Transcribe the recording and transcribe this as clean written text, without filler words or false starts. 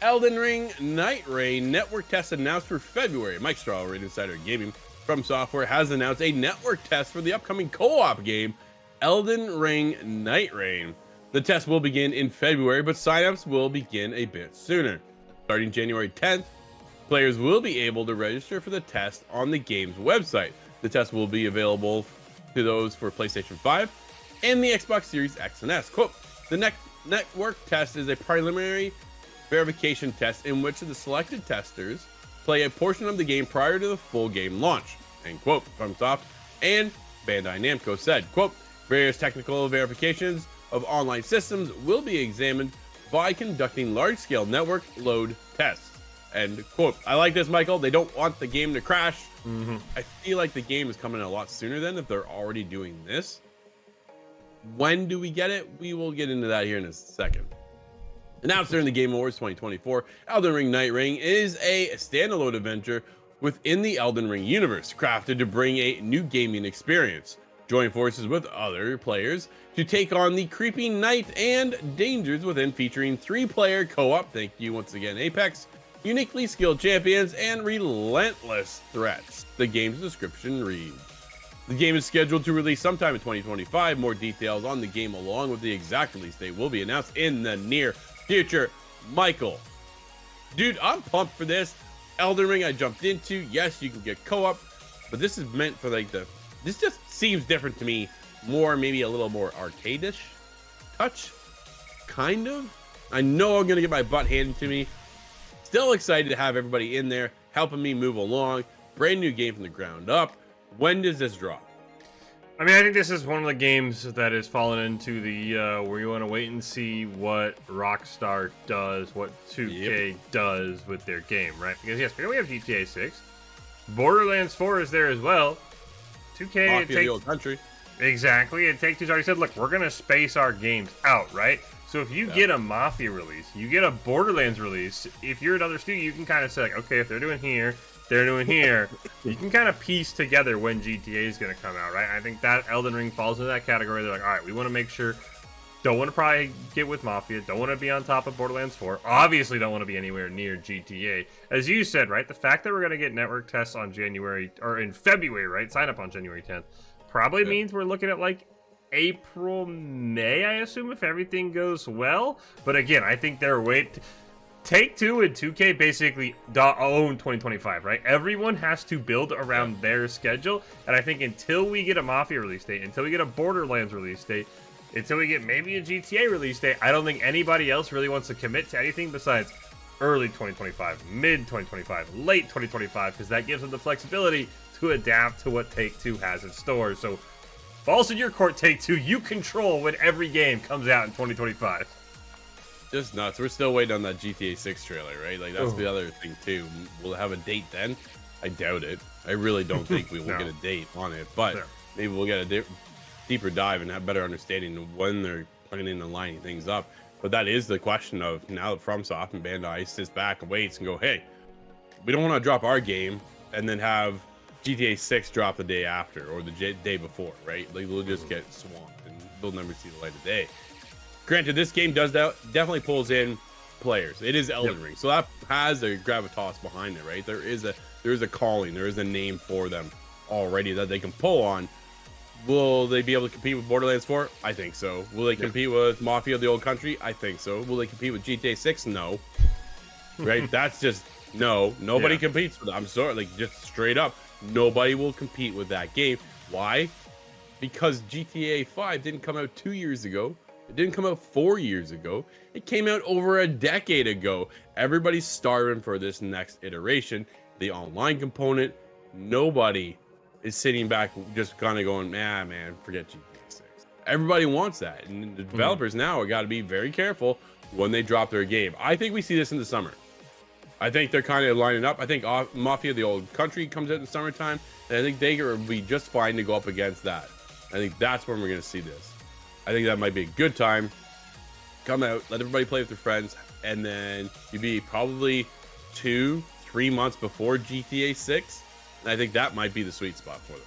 Elden Ring Nightreign network test announced for February. Mike Straw, Raid Insider Gaming from Software, has announced a network test for the upcoming co-op game, Elden Ring Nightreign. The test will begin in February, but signups will begin a bit sooner. Starting January 10th, players will be able to register for the test on the game's website. The test will be available to those for PlayStation 5 and the Xbox Series X and S. Quote, the network test is a preliminary verification test in which the selected testers play a portion of the game prior to the full game launch. End quote. FromSoft and Bandai Namco said, quote, various technical verifications of online systems will be examined by conducting large-scale network load tests. End quote. I like this, Michael. They don't want the game to crash. I feel like the game is coming a lot sooner than if they're already doing this. When do we get it? We will get into that here in a second. Announced during the Game Awards 2024, Elden Ring Nightreign is a standalone adventure within the Elden Ring universe, crafted to bring a new gaming experience. Join forces with other players to take on the creepy night and dangers within, featuring 3-player co-op, thank you once again Apex, uniquely skilled champions, and relentless threats. The game's description reads, the game is scheduled to release sometime in 2025. More details on the game along with the exact release date will be announced in the near future. Michael, dude, I'm pumped for this. Elden Ring I jumped into. Yes, you can get co-op, but this is meant for like this just seems different to me. More, maybe a little more arcade-ish touch, kind of. I know I'm gonna get my butt handed to me. Still excited to have everybody in there helping me move along. Brand new game from the ground up. When does this drop? I mean, I think this is one of the games that has fallen into the where you want to wait and see what Rockstar does, what 2K does with their game, right? Because yes, we have GTA 6, Borderlands 4 is there as well. 2K, Mafia, the old country. Exactly, and Take-Two's already said, look, we're gonna space our games out, right? So if you get a Mafia release, you get a Borderlands release. If you're another studio, you can kind of say, like, okay, if they're doing here, they're doing here. You can kind of piece together when GTA is going to come out, right? I think that Elden Ring falls into that category. They're like, all right, we want to make sure, don't want to probably get with Mafia, don't want to be on top of Borderlands 4, obviously don't want to be anywhere near GTA. As you said, right, the fact that we're going to get network tests on January, or in February, right, sign up on January 10th, probably means we're looking at like April, May, I assume, if everything goes well. But again, I think they're Take-Two and 2K basically own 2025, right? Everyone has to build around their schedule, and I think until we get a Mafia release date, until we get a Borderlands release date, until we get maybe a GTA release date, I don't think anybody else really wants to commit to anything besides early 2025, mid 2025, late 2025, because that gives them the flexibility to adapt to what Take-Two has in store. So, balls in your court, Take-Two. You control when every game comes out in 2025. Just nuts. We're still waiting on that GTA 6 trailer, right? Like, that's the other thing, too. We'll have a date then? I doubt it. I really don't think we will get a date on it, but maybe we'll get a deeper dive and have better understanding of when they're planning and lining things up. But that is the question of, now that FromSoft and Bandai sits back and waits and go, hey, we don't want to drop our game and then have GTA 6 drop the day after or the day before, right? Like, we'll just get swamped and they'll never see the light of day. Granted, this game definitely pulls in players. It is Elden Ring, so that has a gravitas behind it, right? There is a calling, there is a name for them already that they can pull on. Will they be able to compete with Borderlands 4? I think so. Will they compete with Mafia: The Old Country? I think so. Will they compete with GTA 6? No. Right? That's just no. Nobody competes with it. I'm sorry, like, just straight up, nobody will compete with that game. Why? Because GTA 5 didn't come out 2 years ago. It didn't come out 4 years ago. It came out over a decade ago. Everybody's starving for this next iteration. The online component, nobody is sitting back just kind of going, nah, man, forget GTA 6. Everybody wants that. And the developers now got to be very careful when they drop their game. I think we see this in the summer. I think they're kind of lining up. I think Mafia: The Old Country comes out in the summertime. And I think they will be just fine to go up against that. I think that's when we're going to see this. I think that might be a good time. Come out, let everybody play with their friends, and then you'd be probably 2-3 months before GTA 6. And I think that might be the sweet spot for them.